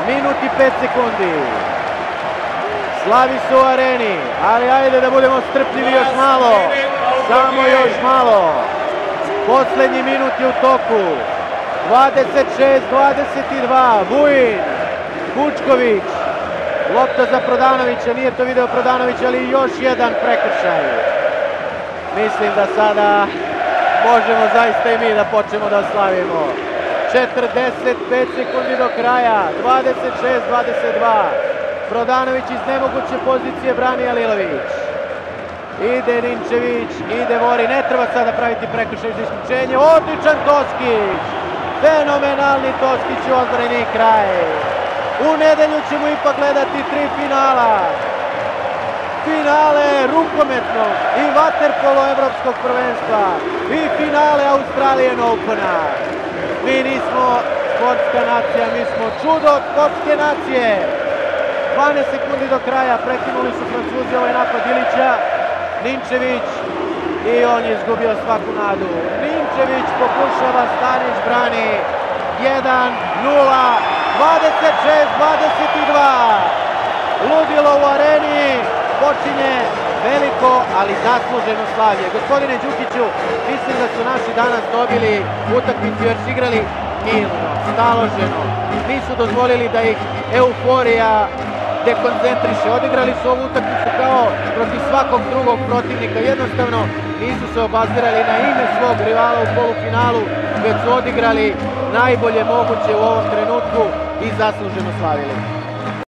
Minut i 5 sekundi. Slavi su u areni, ali ajde da budemo strpljivi još malo. Samo još malo. Poslednji minut je u toku. 26-22. Vujin. Vučković. Lopta za Prodanovića. Nije to video Prodanović, ali još jedan prekršaj. Mislim da sada možemo zaista i mi da počnemo da slavimo. 45 sekundi do kraja. 26-22. Prodanović iz nemoguće pozicije brani Alilović. Ide Ninčević, ide Vori, ne treba sada praviti prekršaj za isključenje. Odličan Toskić! Fenomenalni Toskić u odbrani, kraj. U nedelju ćemo ipak gledati 3 finala. Finale rukometnog i vaterpolo evropskog prvenstva i finale Australian Opena. Mi nismo sportska nacija, mi smo čudo sportske nacije. 12 sekundi do kraja, prekinuli su Francuzi ovaj napad Ilića. Ninčević i on je izgubio svaku nadu. Ninčević pokušava, Stanić brani. 1-0, 26-22. Ludilo u areni, počinje veliko, ali zasluženo slavlje. Gospodine Đukiću, mislim da su naši danas dobili utakmicu jer su igrali mirno, staloženo. Nisu dozvolili da ih euforija dekoncentriše. Odigrali su ovu utakmicu kao protiv svakog drugog protivnika. Jednostavno nisu se obazirali na ime svog rivala u polufinalu, već su odigrali najbolje moguće u ovom trenutku i zasluženo slavili.